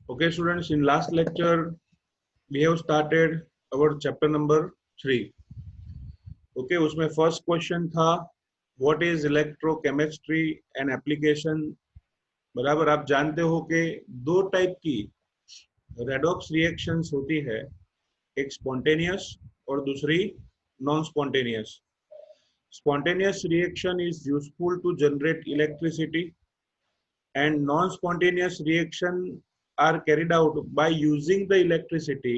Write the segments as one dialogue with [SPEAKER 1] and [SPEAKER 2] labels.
[SPEAKER 1] Okay, students, in last lecture, we have started our chapter number 3. Okay, उसमें first question था what is electrochemistry and application. बराबर आप जानते हो कि दो टाइप की रेडॉक्स रिएक्शंस होती है, एक स्पॉन्टेनियस और दूसरी non spontaneous. Spontaneous reaction is useful to generate electricity and non-spontaneous reaction are carried out by using the electricity.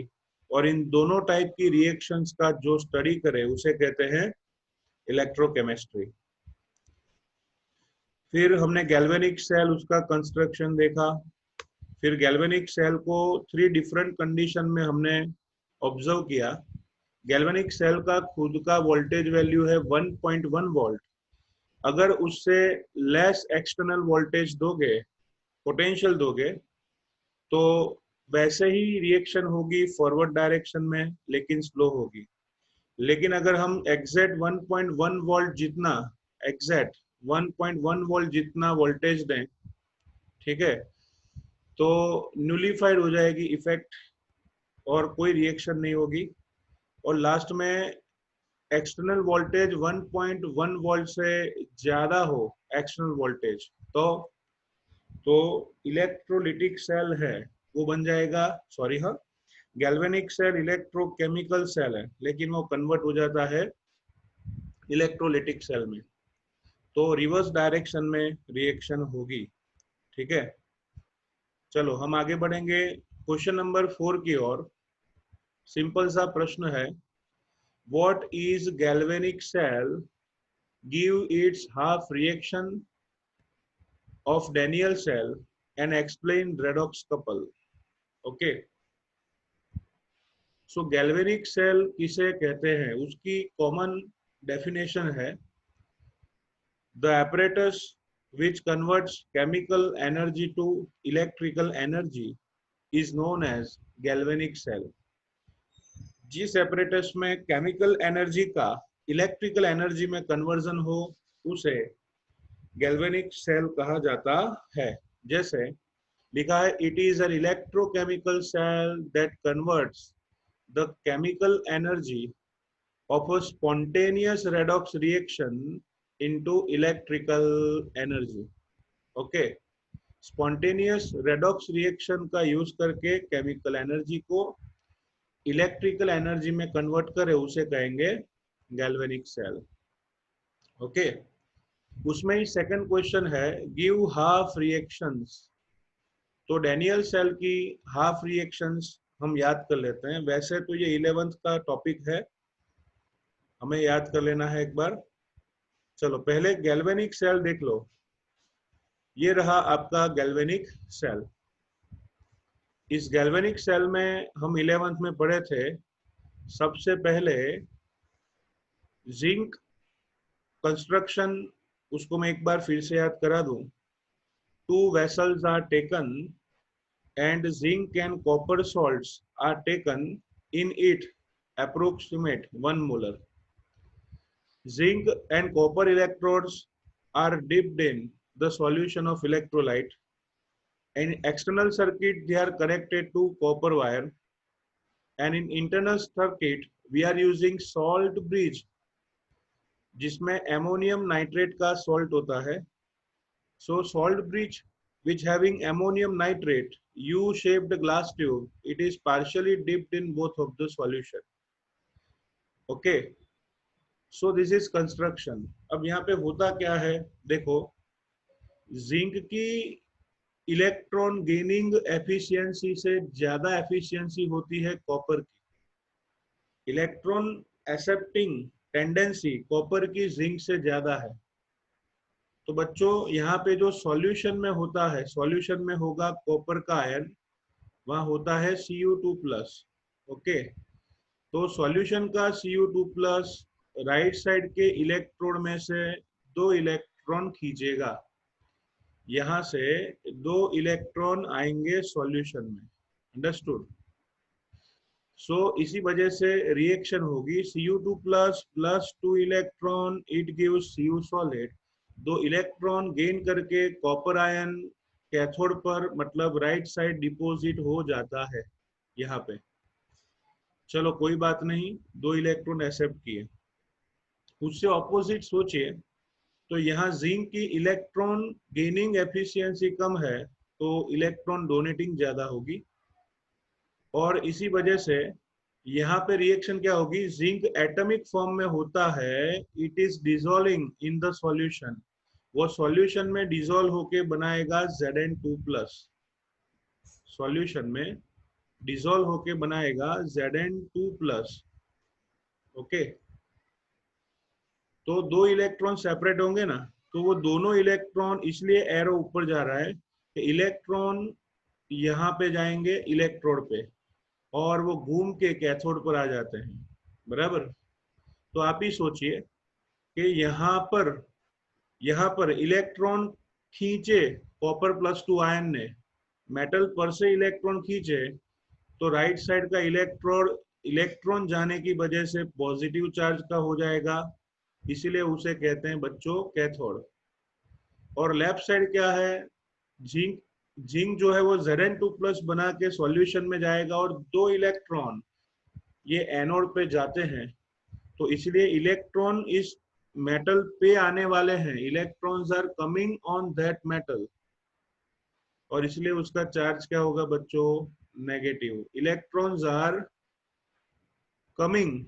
[SPEAKER 1] और इन दोनों टाइप की रिएक्शंस का जो स्टडी करे उसे कहते हैं इलेक्ट्रोकेमिस्ट्री. फिर हमने गैल्वेनिक सेल, उसका कंस्ट्रक्शन देखा. फिर गैल्वेनिक सेल को 3 डिफरेंट कंडीशन में हमने ऑब्जर्व किया. गैल्वेनिक सेल का खुद का वोल्टेज वैल्यू है 1.1 वोल्ट. अगर उससे लेस एक्सटर्नल वोल्टेज दोगे, पोटेंशियल दोगे, तो वैसे ही रिएक्शन होगी फॉरवर्ड डायरेक्शन में, लेकिन स्लो होगी. लेकिन अगर हम एग्जैक्ट 1.1 वोल्ट जितना एग्जैक्ट 1.1 वोल्ट जितना वोल्टेज दें, ठीक है, तो न्यूलिफाइड हो जाएगी इफेक्ट और कोई रिएक्शन नहीं होगी. और लास्ट में एक्सटर्नल वोल्टेज 1.1 वोल्ट से ज्यादा हो एक्सटर्नल वोल्टेज, तो इलेक्ट्रोलिटिक सेल है वो बन जाएगा. सॉरी, हाँ, गैल्वेनिक सेल इलेक्ट्रोकेमिकल सेल है, लेकिन वो कन्वर्ट हो जाता है इलेक्ट्रोलिटिक सेल में. तो रिवर्स डायरेक्शन में रिएक्शन होगी. ठीक है, चलो हम आगे बढ़ेंगे क्वेश्चन नंबर 4 की ओर. सिंपल सा प्रश्न है, what is galvanic cell, give its half reaction of Daniell cell and explain redox couple. Okay, so galvanic cell किसे कहते हैं, उसकी कॉमन डेफिनेशन है the apparatus which converts chemical energy to electrical energy is known as galvanic cell. जिस apparatus में chemical energy का electrical energy में conversion हो उसे galvanic cell कहा जाता है. जैसे लिखा है, it is an electrochemical cell that converts the chemical energy of a spontaneous redox reaction into electrical energy. Okay, spontaneous redox reaction का यूज करके केमिकल एनर्जी को इलेक्ट्रिकल एनर्जी में कन्वर्ट करे उसे कहेंगे गैल्वेनिक सेल. ओके, उसमें ही second question है, give half reactions. तो डैनियल सेल की हाफ रिएक्शंस हम याद कर लेते हैं. वैसे तो ये 11th का टॉपिक है, हमें याद कर लेना है एक बार. चलो पहले गैल्वेनिक सेल देख लो. ये रहा आपका गैल्वेनिक सेल. इस गैल्वेनिक सेल में हम 11th में पढ़े थे, सबसे पहले जिंक कंस्ट्रक्शन, उसको मैं एक बार फिर से याद करा दूं. 2 vessels are taken and zinc and copper salts are taken in it approximate 1 molar. Zinc and copper electrodes are dipped in the solution of electrolyte. In external circuit they are connected to copper wire, and in internal circuit we are using salt bridge जिसमें ammonium nitrate का salt होता है. So salt bridge which having ammonium nitrate U-shaped glass tube, it is partially dipped in both of the solution. Okay, so this is construction. अब यहाँ पे होता क्या है, देखो, जिंक की इलेक्ट्रॉन गेनिंग एफिशिएंसी से ज्यादा एफिशिएंसी होती है कॉपर की. इलेक्ट्रॉन एक्सेप्टिंग टेंडेंसी कॉपर की जिंक से ज्यादा है. तो बच्चों यहाँ पे जो सॉल्यूशन में होता है, सॉल्यूशन में होगा कॉपर का आयन, वहां होता है Cu2+. ओके, तो सॉल्यूशन का Cu2+ राइट साइड के इलेक्ट्रोड में से 2 इलेक्ट्रॉन खींचेगा. यहां से 2 इलेक्ट्रॉन आएंगे सॉल्यूशन में. अंडरस्टूड? सो इसी वजह से रिएक्शन होगी Cu2+ plus 2 electron, it gives Cu solid. 2 electron gain करके कॉपर आयन कैथोड पर मतलब राइट साइड डिपॉजिट हो जाता है यहाँ पे। चलो कोई बात नहीं, 2 इलेक्ट्रॉन एक्सेप्ट किए। उससे ऑपोजिट सोचिए, तो यहाँ जिंक की इलेक्ट्रॉन गेनिंग एफिशिएंसी कम है, तो इलेक्ट्रॉन डोनेटिंग ज्यादा होगी, और इसी वजह से यहाँ पे रिएक्शन क्या होगी, जिंक एटॉमिक फॉर्म में होता है, it is dissolving in the solution, वो सॉल्यूशन में डिसॉल्व होके बनाएगा Zn2+, सॉल्यूशन में डिसॉल्व होके बनाएगा Zn2+। ओके, तो 2 इलेक्ट्रॉन सेपरेट होंगे ना, तो वो दोनों इलेक्ट्रॉन, इसलिए एरो ऊपर जा रहा है कि इलेक्ट्रॉन यहाँ पे जाएंगे इलेक्ट्रोड पे, और वो घूम के कैथोड पर आ जाते हैं, बराबर। तो आप ही सोचिए कि यहाँ पर इलेक्ट्रॉन खींचे Cr+2 आयन ने, मेटल पर से इलेक्ट्रॉन खींचे, तो राइट साइड का इलेक्ट्रॉन जाने की वजह से पॉजिटिव चार्ज का हो जाएगा, इसीलिए उसे कहते हैं बच्चों कैथोड। और लेफ्ट साइड क्या है, जिंक जिंक जो है वो Zn2+ बना के सॉल्यूशन में जाएगा, और 2 इलेक्ट्रॉन ये एनोड पे जाते हैं, तो इसलिए इलेक्ट्रॉन इस मेटल पे आने वाले हैं, electrons are coming on that metal, और इसलिए उसका चार्ज क्या होगा बच्चों, negative. Electrons are coming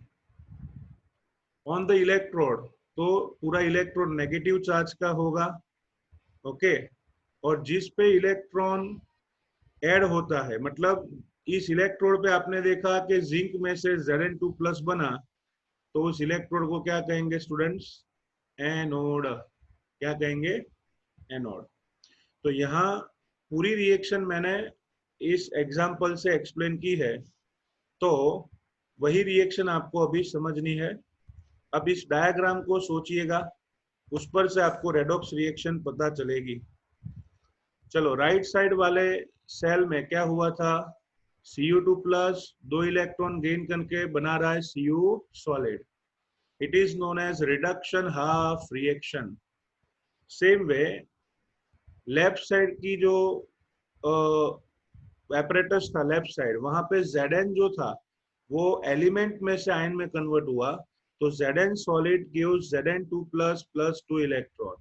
[SPEAKER 1] on the electrode, तो पूरा इलेक्ट्रोड नेगेटिव चार्ज का होगा। ओके, और जिस पे इलेक्ट्रॉन ऐड होता है, मतलब इस इलेक्ट्रोड पे आपने देखा कि जिंक में से Zn2+ बना, तो उस इलेक्ट्रोड को क्या कहेंगे स्टूडेंट्स, एनोड। क्या कहेंगे, एनोड। तो यहाँ पूरी रिएक्शन मैंने इस एग्जाम्पल से एक्सप्लेन की है, तो वही रिएक्शन आपको अभी समझनी है। अब इस डायग्राम को सोचिएगा, उस पर से आपको रेडॉक्स रिएक्शन पता चलेगी। चलो, राइट साइड वाले सेल में क्या हुआ था, Cu2+, 2 इलेक्ट्रॉन गेन करके बना रहा है Cu solid, it is known as reduction half reaction. Same way left side की जो एपरेटस था, लेफ्ट साइड, वहां पे Zn जो था वो एलिमेंट में से आयन में कन्वर्ट हुआ, तो Zn solid gives Zn2+ plus 2 electron.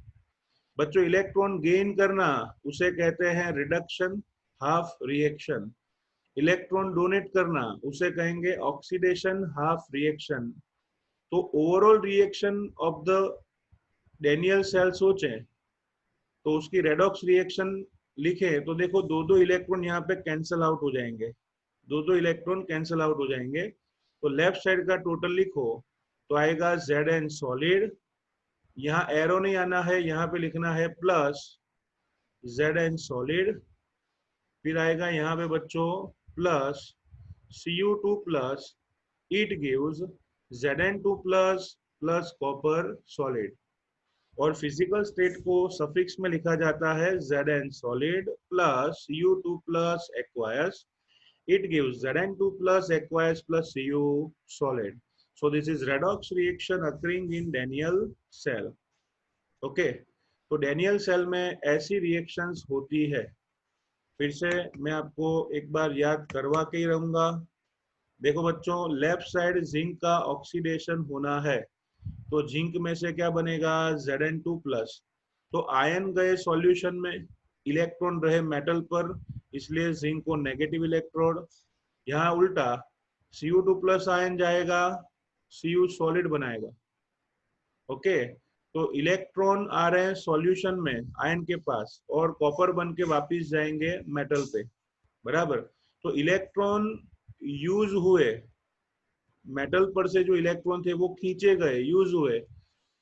[SPEAKER 1] बच्चों, इलेक्ट्रॉन गेन करना उसे कहते हैं reduction half reaction, electron donate करना उसे कहेंगे ऑक्सीडेशन हाफ रिएक्शन। तो overall reaction of the Daniell cell सोचें, तो उसकी रेडॉक्स रिएक्शन लिखे, तो देखो 2-2 इलेक्ट्रॉन यहाँ पे कैंसल आउट हो जाएंगे, 2-2 इलेक्ट्रॉन कैंसल आउट हो जाएंगे। तो लेफ्ट साइड का टोटल लिखो, तो आएगा Zn सॉलिड, यहाँ एरो नहीं आना है, यहाँ पे लिखना है प्लस Zn सॉलिड, फिर आएगा यहाँ पे बच्चों plus Cu2+, it gives Zn2+ plus copper solid, और फिजिकल स्टेट को सफिक्स में लिखा जाता है Zn solid plus Cu2+ aqueous, it gives Zn2+ aqueous plus Cu solid. So this is redox reaction occurring in Daniell cell. Okay, तो Daniel cell में ऐसी reactions होती है। फिर से मैं आपको एक बार याद करवा के ही रहूंगा। देखो बच्चों, लेफ्ट साइड जिंक का ऑक्सीडेशन होना है, तो जिंक में से क्या बनेगा, Zn2+। तो आयन गए सॉल्यूशन में, इलेक्ट्रॉन रहे मेटल पर, इसलिए जिंक को नेगेटिव इलेक्ट्रोड। यहाँ उल्टा Cu2+ आयन जाएगा, Cu सॉलिड बनाएगा। ओके, तो इलेक्ट्रॉन आ रहे हैं सॉल्यूशन में आयन के पास, और कॉपर बन के वापिस जाएंगे मेटल पे, बराबर। तो इलेक्ट्रॉन यूज हुए, मेटल पर से जो इलेक्ट्रॉन थे वो खींचे गए, यूज हुए,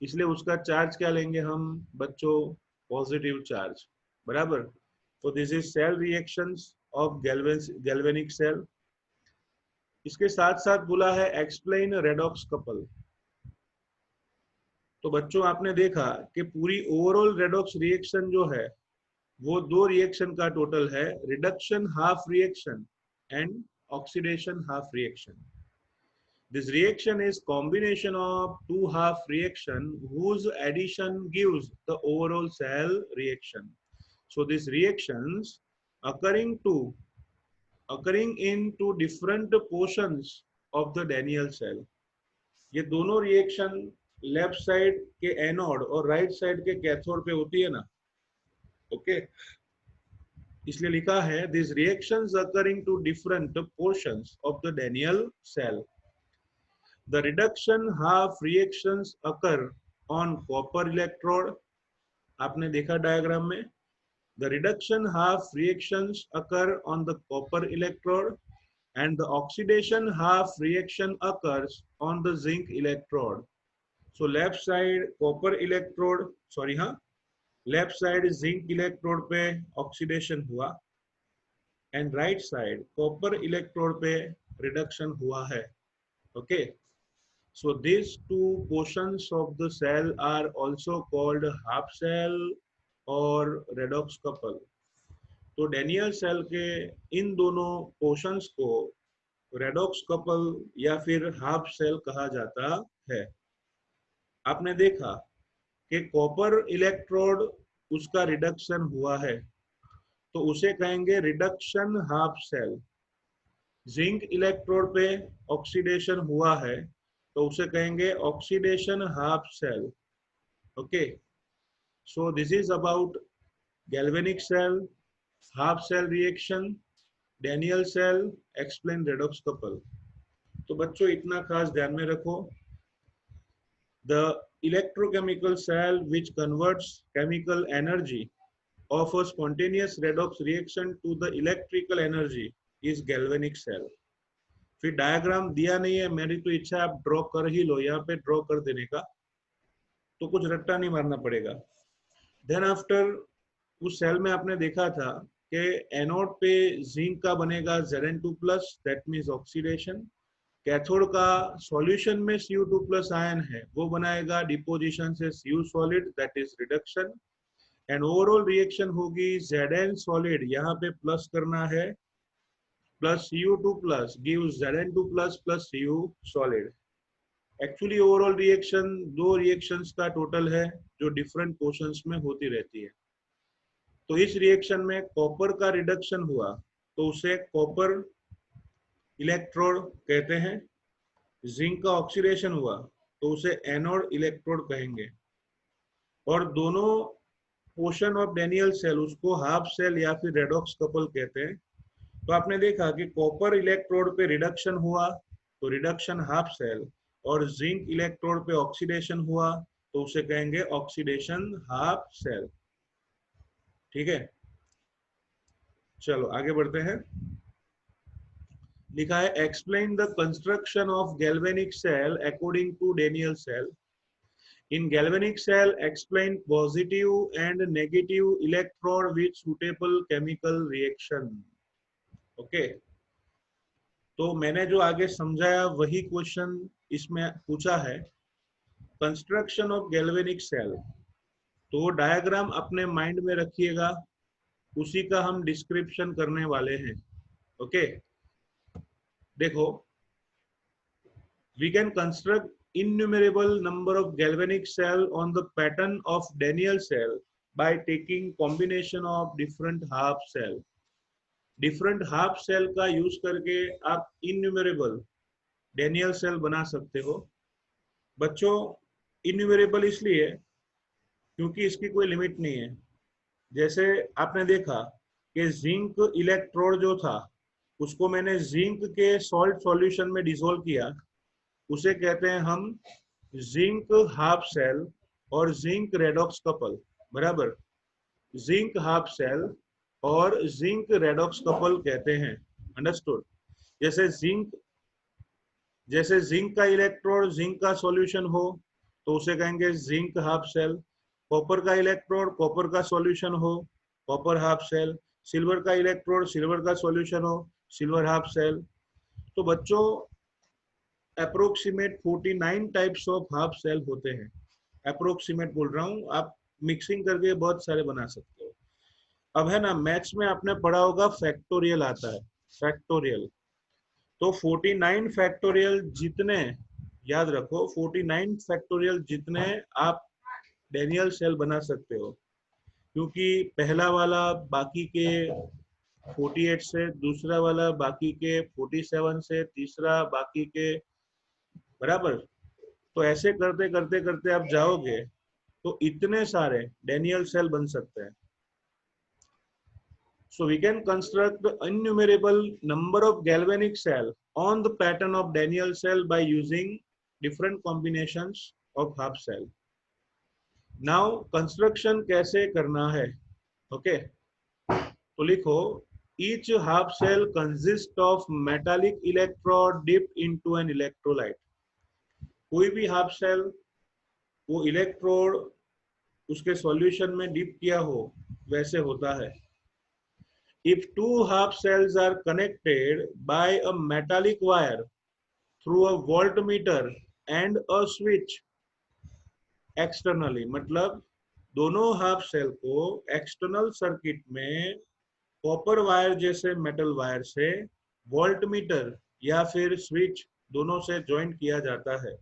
[SPEAKER 1] इसलिए उसका चार्ज क्या लेंगे हम बच्चों, पॉजिटिव चार्ज, बराबर। तो this is cell reactions of galvanic cell. इसके साथ साथ बोला है एक्सप्लेन रेडॉक्स कपल। तो बच्चों आपने देखा कि पूरी ओवरऑल रेडॉक्स रिएक्शन जो है वो 2 रिएक्शन का टोटल है, reduction half reaction and oxidation half reaction. This reaction is combination of 2 half reaction whose addition gives the overall cell reaction. So these reactions occurring in two different portions of the Daniell cell. ये दोनों reaction left side के anode और right side के cathode पे होती है ना, okay इसलिए लिखा है this reactions occurring to different portions of the Daniell cell. The reduction half reactions occur on copper electrode. आपने देखा डायग्राम में, the reduction half reactions occur on the copper electrode and the oxidation half reaction occurs on the zinc electrode. So left side copper electrode, sorry हाँ, left side zinc electrode पे oxidation हुआ and right side copper electrode पे reduction हुआ है, okay. So these two portions of the cell are also called half cell or redox couple. तो Daniell cell के इन दोनों portions को रेडॉक्स कपल या फिर हाफ सेल कहा जाता है. आपने देखा कि कॉपर इलेक्ट्रोड उसका रिडक्शन हुआ है तो उसे कहेंगे reduction half cell. Zinc electrode पे ऑक्सीडेशन हुआ है तो उसे कहेंगे oxidation half cell, okay. So this is about galvanic cell, half cell reaction, Daniell cell, explain redox couple. तो बच्चों इतना खास ध्यान में रखो, the electrochemical cell which converts chemical energy of a spontaneous redox reaction to the electrical energy is galvanic cell. फिर diagram दिया नहीं है, मेरी तो इच्छा आप ड्रॉ कर ही लो, यहाँ पे ड्रॉ कर देने का, तो कुछ रट्टा नहीं मारना पड़ेगा. देन आफ्टर उस सेल में आपने देखा था कि एनोड पे जिंक का बनेगा Zn2+, that means oxidation. Cathode का सॉल्यूशन में Cu2+ आयन है, वो बनाएगा डिपोजिशन से Cu solid, that is reduction. And overall reaction होगी Zn सॉलिड, यहाँ पे प्लस करना है, plus Cu2+ gives Zn2+ plus Cu solid. Actually overall reaction दो रिएक्शंस का टोटल है जो डिफरेंट पोर्शंस में होती रहती है. तो इस रिएक्शन में कॉपर का रिडक्शन हुआ तो उसे कॉपर इलेक्ट्रोड कहते हैं. जिंक का ऑक्सीडेशन हुआ तो उसे एनोड इलेक्ट्रोड कहेंगे. और दोनों पोर्शन ऑफ Daniell सेल उसको हाफ सेल या फिर रेडॉक्स कपल कहते हैं. तो आपने देखा कि कॉपर इलेक्ट्रोड पे रिडक्शन हुआ तो रिडक्शन हाफ सेल, और जिंक इलेक्ट्रोड पे ऑक्सीडेशन हुआ तो उसे कहेंगे ऑक्सीडेशन हाफ सेल. ठीक है, चलो आगे बढ़ते हैं. लिखा है explain the construction of galvanic cell according to Daniell cell. In galvanic cell explain positive and negative electrode with suitable chemical reaction. Okay, तो मैंने जो आगे समझाया वही क्वेश्चन इसमें पूछा है, कंस्ट्रक्शन ऑफ गैल्वेनिक सेल. तो वो डायग्राम अपने माइंड में रखिएगा, उसी का हम डिस्क्रिप्शन करने वाले हैं. ओके, देखो, we can construct innumerable number of galvanic cell on the pattern of Daniell cell by taking combination of different half cell. Different half cell का यूज करके आप इन्यूमरेबल Daniell सेल बना सकते हो. बच्चों इन्यूमरेबल इसलिए क्योंकि इसकी कोई लिमिट नहीं है. जैसे आपने देखा कि जिंक इलेक्ट्रोड जो था उसको मैंने जिंक के सॉल्ट सॉल्यूशन में डिसोल्व किया, उसे कहते हैं हम जिंक हाफ सेल और जिंक रेडॉक्स कपल. बराबर, जिंक हाफ सेल और जिंक रेडॉक्स कपल कहते हैं. अंडरस्टूड. जैसे जिंक का इलेक्ट्रोड जिंक का सॉल्यूशन हो तो उसे कहेंगे जिंक हाफ सेल. कॉपर का इलेक्ट्रोड कॉपर का सॉल्यूशन हो, कॉपर हाफ सेल. सिल्वर का इलेक्ट्रोड सिल्वर का सॉल्यूशन हो, सिल्वर हाफ सेल. तो बच्चों approximate 49 types of half cell होते हैं. अप्रोक्सीमेट बोल रहा हूँ, आप मिक्सिंग करके बहुत सारे बना सकते हो. अब है ना, मैथ्स में आपने पढ़ा होगा फैक्टोरियल आता है, फैक्टोरियल. तो 49 फैक्टोरियल जितने, याद रखो 49 फैक्टोरियल जितने आप Daniell सेल बना सकते हो. क्योंकि पहला वाला बाकी के 48 से, दूसरा वाला बाकी के 47 से, तीसरा बाकी के, बराबर। तो ऐसे करते करते करते आप जाओगे तो इतने सारे डेनियल सेल बन सकते हैं। So we can construct the innumerable number of galvanic cell on the pattern of Daniell cell by using different combinations of half cell. Now construction कैसे करना है? Okay, तो लिखो, each half cell consists of metallic electrode dipped into an electrolyte. कोई भी half cell वो electrode उसके solution में डिप किया हो वैसे होता है। If two half cells are connected by a metallic wire through a voltmeter and a switch externally, मतलब दोनों हाफ सेल को एक्सटर्नल सर्किट में कॉपर वायर जैसे मेटल वायर से वोल्टमीटर या फिर स्विच दोनों से ज्वाइंट किया जाता है।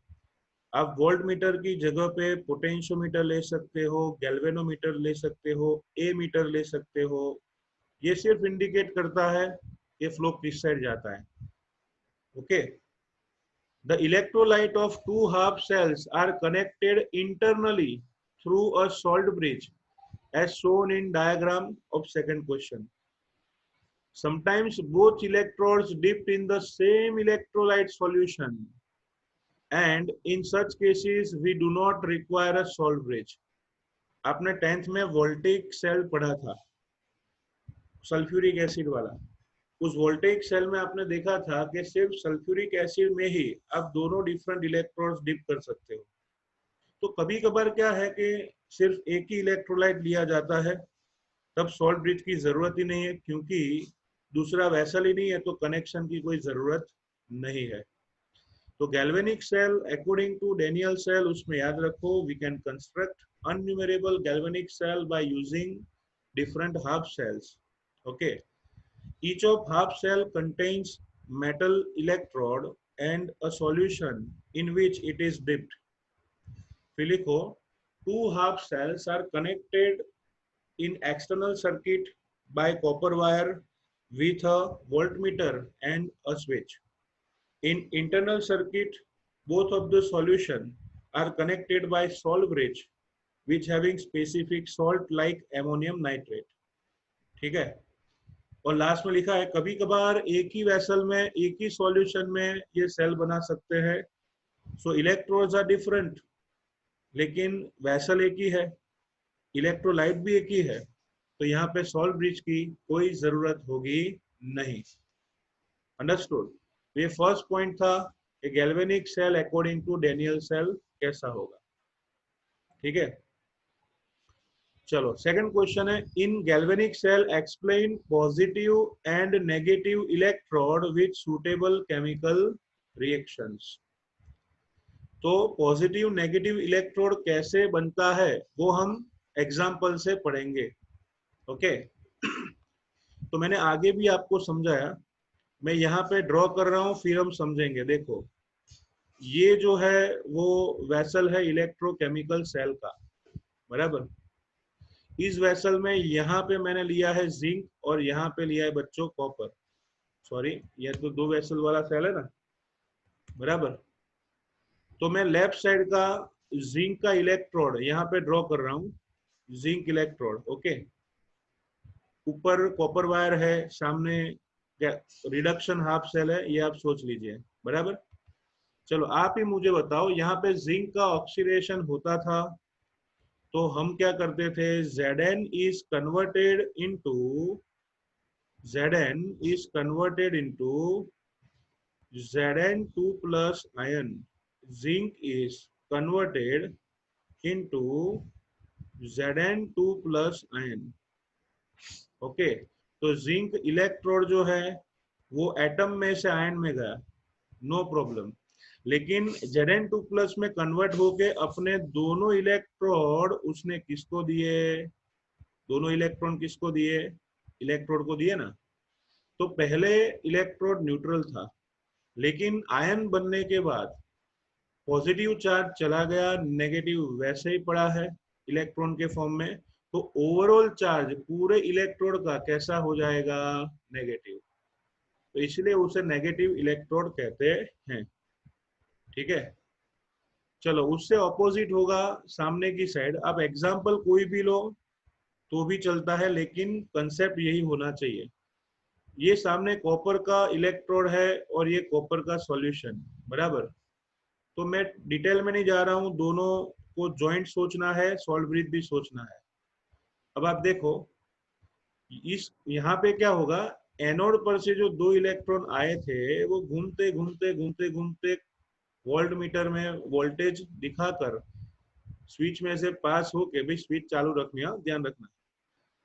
[SPEAKER 1] आप वोल्टमीटर की जगह पे पोटेंशियोमीटर ले सकते हो, गैल्वेनोमीटर ले सकते हो, ए मीटर ले सकते हो। ये सिर्फ इंडिकेट करता है कि फ्लो किस साइड जाता है। Okay, the electrolyte of two half cells are connected internally through a salt bridge as shown in diagram of second question. Sometimes both electrodes dipped in the same electrolyte solution, and in such cases we do not require a salt bridge. आपने 10th में voltaic cell पढ़ा था, sulphuric acid वाला। उस voltaic cell में आपने देखा था कि सिर्फ सल्फ्यूरिक एसिड में ही आप दोनों डिफरेंट इलेक्ट्रोड्स डिप कर सकते हो। तो कभी कभार क्या है कि सिर्फ एक ही इलेक्ट्रोलाइट लिया जाता है, तब सॉल्ट ब्रिज की जरूरत ही नहीं है, क्योंकि दूसरा वेसल ही नहीं है तो कनेक्शन की कोई जरूरत नहीं है। तो galvanic cell according to Daniell cell, उसमें याद रखो, we can construct innumerable galvanic cell by using different half cells. Okay, each of half cell contains metal electrode and a solution in which it is dipped. फिर लिखो, two half cells are connected in external circuit by copper wire with a voltmeter and a switch. In internal circuit, both of the solution are connected by salt bridge which having specific salt like ammonium nitrate. ठीक है, और last में लिखा है कभी कभार एक ही vessel में एक ही सॉल्यूशन में ये सेल बना सकते हैं। सो इलेक्ट्रोड्स आर डिफरेंट, लेकिन वेसल एक ही है, इलेक्ट्रोलाइट भी एक ही है, तो यहाँ पे सॉल्ट ब्रिज की कोई जरूरत होगी नहीं। अंडरस्टूड? ये फर्स्ट पॉइंट था कि galvanic cell according to Daniell cell कैसा होगा। ठीक है, चलो सेकंड क्वेश्चन है, in galvanic cell explain positive and negative electrode with suitable chemical reactions. तो पॉजिटिव नेगेटिव इलेक्ट्रोड कैसे बनता है वो हम एग्जाम्पल से पढ़ेंगे। ओके, तो मैंने आगे भी आपको समझाया, मैं यहाँ पे ड्रॉ कर रहा हूँ, फिर हम समझेंगे। देखो, ये जो है वो वेसल है इलेक्ट्रोकेमिकल सेल का, बराबर। इस वेसल में यहाँ पे मैंने लिया है जिंक और यहाँ पे लिया है बच्चों कॉपर। सॉरी, ये तो दो वेसल वाला सेल है ना, बराबर। तो मैं लेफ्ट साइड का जिंक का इलेक्ट्रोड यहाँ पे ड्रॉ कर रहा हूँ, जिंक इलेक्ट्रोड। ओके, ऊपर कॉपर वायर है, सामने रिडक्शन हाफ सेल है, ये आप सोच लीजिए, बराबर। चलो आप ही मुझे बताओ, यहाँ पे जिंक का ऑक्सीडेशन होता था तो हम क्या करते थे, Zn is converted into Zn2 plus ion. Zinc is converted into Zn2 plus ion. Okay, तो जिंक इलेक्ट्रोड जो है वो एटम में से आयन में गया, नो प्रॉब्लम, लेकिन Zn2 प्लस में कन्वर्ट होके अपने दोनों इलेक्ट्रोड उसने किसको दिए, दोनों इलेक्ट्रॉन किसको दिए, इलेक्ट्रोड को दिए ना। तो पहले इलेक्ट्रोड न्यूट्रल था, लेकिन आयन बनने के बाद पॉजिटिव चार्ज चला गया, नेगेटिव वैसे ही पड़ा है इलेक्ट्रॉन के फॉर्म में, तो ओवरऑल चार्ज पूरे इलेक्ट्रोड का कैसा हो जाएगा, नेगेटिव। तो इसलिए उसे नेगेटिव इलेक्ट्रोड कहते हैं। ठीक है, चलो उससे ऑपोजिट होगा सामने की साइड। अब एग्जाम्पल कोई भी लो तो भी चलता है, लेकिन कंसेप्ट यही होना चाहिए। ये सामने कॉपर का इलेक्ट्रोड है और ये कॉपर का सॉल्यूशन, बराबर। तो मैं डिटेल में नहीं जा रहा हूँ, दोनों को जॉइंट सोचना है, सॉल्व ब्रीथ भी सोचना है। अब आप देखो इस यहाँ पे क्या होगा, एनोड पर से जो दो इलेक्ट्रॉन आए थे वो घूमते घूमते घूमते घूमते वोल्ट मीटर में वोल्टेज दिखाकर स्विच में से पास होके, भी स्विच चालू रखनी है, ध्यान रखना।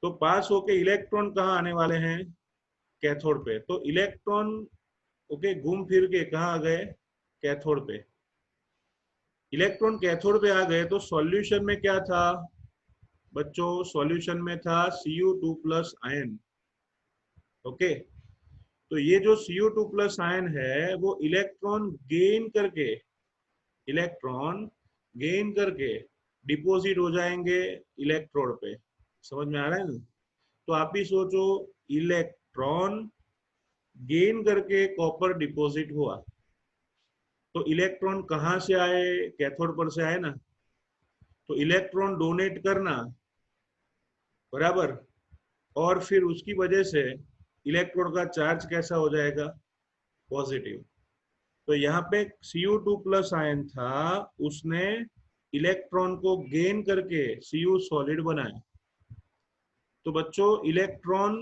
[SPEAKER 1] तो पास होके इलेक्ट्रॉन कहाँ आने वाले हैं, कैथोड पे। तो इलेक्ट्रॉन ओके घूम फिर के कहाँ आ गए, कैथोड पे। इलेक्ट्रॉन कैथोड पे आ गए तो सॉल्यूशन में क्या था बच्चों, सॉल्यूशन में था Cu2 प्लस आयन। ओके, तो ये जो Cu2 प्लस आयन है वो इलेक्ट्रॉन गेन करके डिपॉजिट हो जाएंगे इलेक्ट्रोड पे। समझ में आ रहा है ना? तो आप ही सोचो, इलेक्ट्रॉन गेन करके कॉपर डिपॉजिट हुआ, तो इलेक्ट्रॉन कहाँ से आए, कैथोड पर से आए ना। तो इलेक्ट्रॉन डोनेट करना, बराबर, और फिर उसकी वजह से इलेक्ट्रोड का चार्ज कैसा हो जाएगा, पॉजिटिव। तो यहाँ पे Cu2 प्लस आयन था, उसने इलेक्ट्रॉन को गेन करके Cu सॉलिड बनाया। तो बच्चों इलेक्ट्रॉन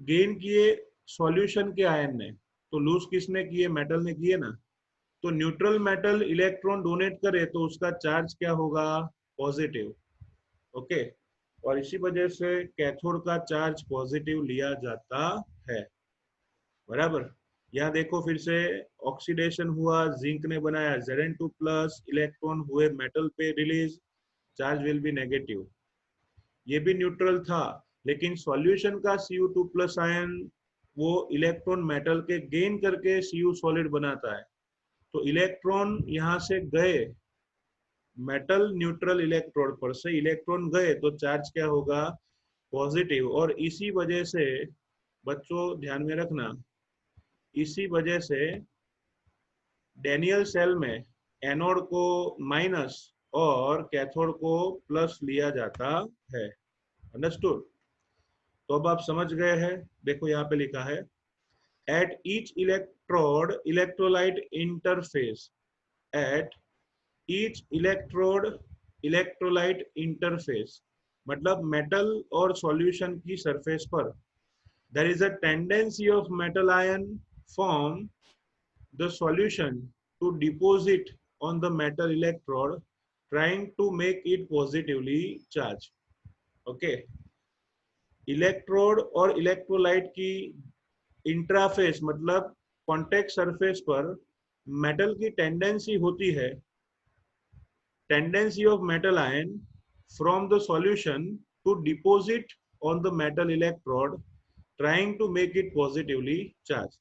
[SPEAKER 1] गेन किए सॉल्यूशन के आयन ने, तो लूज किसने किए, मेटल ने किए ना। तो न्यूट्रल मेटल इलेक्ट्रॉन डोनेट करे तो उसका चार्ज क्या होगा, पॉजिटिव। ओके, और इसी वजह से कैथोड का चार्ज पॉजिटिव लिया जाता है, बराबर। यहाँ देखो फिर से ऑक्सीडेशन हुआ, जिंक ने बनाया Zn2 प्लस, इलेक्ट्रॉन हुए मेटल पे release, charge will be negative. ये भी न्यूट्रल था, लेकिन सॉल्यूशन का Cu2 प्लस आयन वो इलेक्ट्रॉन मेटल के गेन करके Cu सॉलिड बनाता है। तो इलेक्ट्रॉन यहाँ से गए, मेटल न्यूट्रल इलेक्ट्रोड पर से इलेक्ट्रॉन गए तो चार्ज क्या होगा, पॉजिटिव। और इसी वजह से बच्चों ध्यान में रखना, इसी वजह से डैनियल सेल में एनोड को माइनस और कैथोड को प्लस लिया जाता है। अंडरस्टूड? तो अब आप समझ गए हैं। देखो यहाँ पे लिखा है at each electrode electrolyte interface, at each electrode electrolyte interface, मतलब मेटल और सॉल्यूशन की सरफेस पर there is a tendency of metal ion form the solution to deposit on the metal electrode trying to make it positively charged. Okay, electrode और electrolyte की इंट्राफेस मतलब contact surface पर metal की tendency होती है, tendency of metal ion from the solution to deposit on the metal electrode trying to make it positively charged,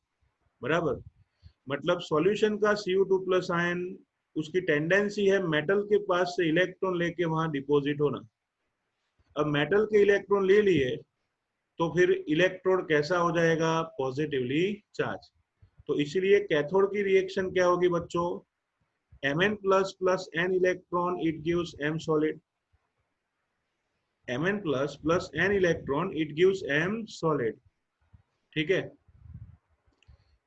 [SPEAKER 1] बराबर। मतलब solution का Cu2 प्लस आयन, उसकी टेंडेंसी है मेटल के पास से इलेक्ट्रॉन लेके वहां डिपॉजिट होना। अब मेटल के इलेक्ट्रॉन ले लिए तो फिर इलेक्ट्रोड कैसा हो जाएगा, पॉजिटिवली चार्ज। तो इसीलिए कैथोड की रिएक्शन क्या होगी बच्चों, Mn plus plus n electron it gives M solid, Mn plus plus n electron it gives M solid. ठीक है,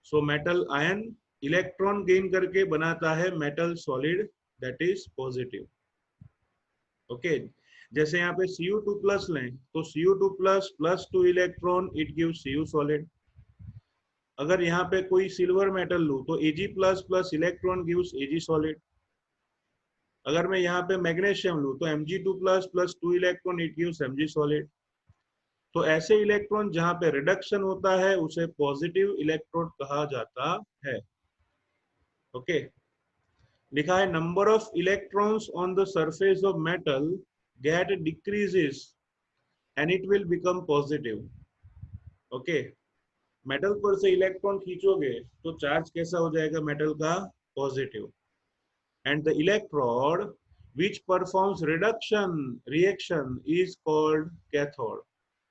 [SPEAKER 1] so metal ion electron gain करके बनाता है metal solid, that is positive. Okay, जैसे यहाँ पे Cu2 प्लस लें तो Cu2 plus plus 2 electron it gives Cu solid. अगर यहाँ पे कोई सिल्वर मेटल लूं तो Ag plus plus electron gives Ag solid. अगर मैं यहाँ पे मैग्नीशियम लूं तो Mg2 plus plus 2 electron it gives Mg solid. तो ऐसे इलेक्ट्रॉन जहां पे रिडक्शन होता है उसे पॉजिटिव इलेक्ट्रोड कहा जाता है। ओके, लिखा है number of electrons on the surface of metal get decreases and it will become positive. Okay, metal पर से इलेक्ट्रॉन खींचोगे तो चार्ज कैसा हो जाएगा मेटल का, positive. And the electrode which performs reduction reaction is called cathode.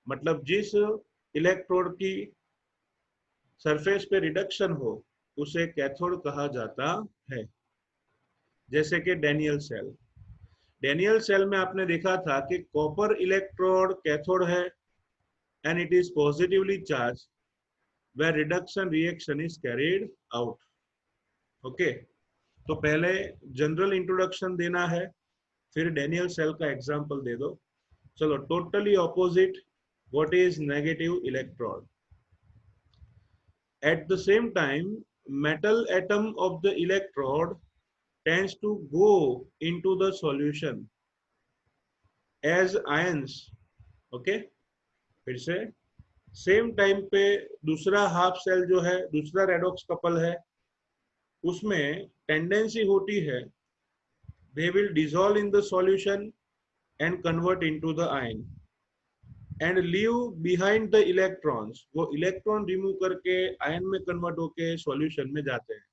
[SPEAKER 1] मतलब जिस electrode की सरफेस पे रिडक्शन हो उसे कैथोड कहा जाता है। जैसे कि डेनियल सेल में आपने देखा था कि कॉपर इलेक्ट्रोड कैथोड है and it is positively charge where reduction reaction is carried out. Okay, तो पहले जनरल इंट्रोडक्शन देना है, फिर डेनियल सेल का एग्जांपल दे दो। चलो, totally opposite, what is negative electrode? At the same time metal atom of the electrode tends to go into the solution as ions. Okay, फिर से सेम टाइम पे दूसरा हाफ सेल जो है, दूसरा रेडॉक्स कपल है, उसमें टेंडेंसी होती है they will dissolve in the solution and convert into the ion and leave behind the electrons. वो इलेक्ट्रॉन रिमूव करके आयन में कन्वर्ट होके सॉल्यूशन में जाते हैं।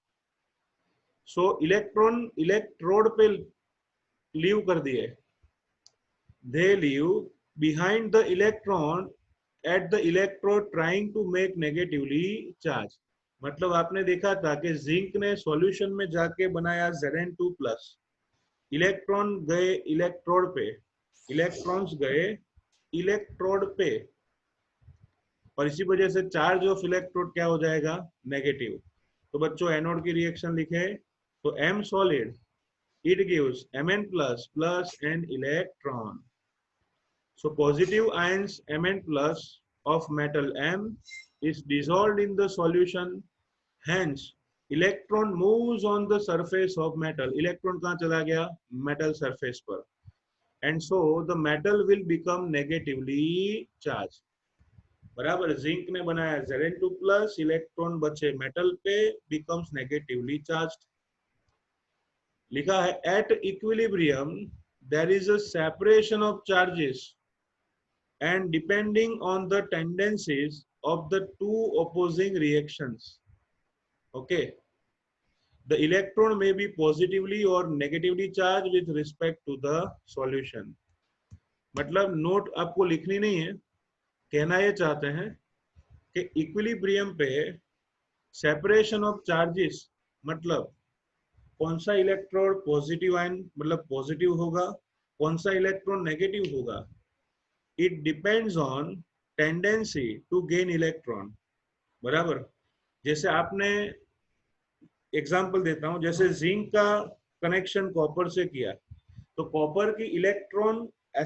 [SPEAKER 1] सो इलेक्ट्रॉन इलेक्ट्रोड पे लीव कर दिए, they leave behind the electron at the electrode trying to make negatively charge. मतलब आपने देखा था कि जिंक ने सॉल्यूशन में जाके बनाया Zn2+, इलेक्ट्रॉन गए इलेक्ट्रोड पे, इलेक्ट्रॉन्स गए इलेक्ट्रोड पे, और इसी वजह से चार्ज ऑफ इलेक्ट्रोड क्या हो जाएगा? नेगेटिव। तो बच्चों एनोड की रिएक्शन लिखे तो M solid it gives Mn plus an electron. So positive ions Mn plus of metal M is dissolved in the solution. Hence, electron moves on the surface of metal. Electron कहाँ चला गया? Metal surface पर. And so the metal will become negatively charged. बराबर, zinc ने बनाया Zn2+, electron बचे metal पे, becomes negatively charged. लिखा है at equilibrium there is a separation of charges and depending on the tendencies of the two opposing reactions. Okay, the electron may be positively or negatively charged with respect to the solution. मतलब note आपको लिखनी नहीं है, कहना ये चाहते हैं कि इक्विलिब्रियम पे सेपरेशन ऑफ चार्जेस मतलब कौन सा इलेक्ट्रॉन पॉजिटिव आयन मतलब पॉजिटिव होगा, कौन सा इलेक्ट्रॉन नेगेटिव होगा, it depends on tendency to gain electron. बराबर, जैसे आपने एग्जांपल देता हूं, जैसे जिंक का कनेक्शन कॉपर से किया तो कॉपर की इलेक्ट्रॉन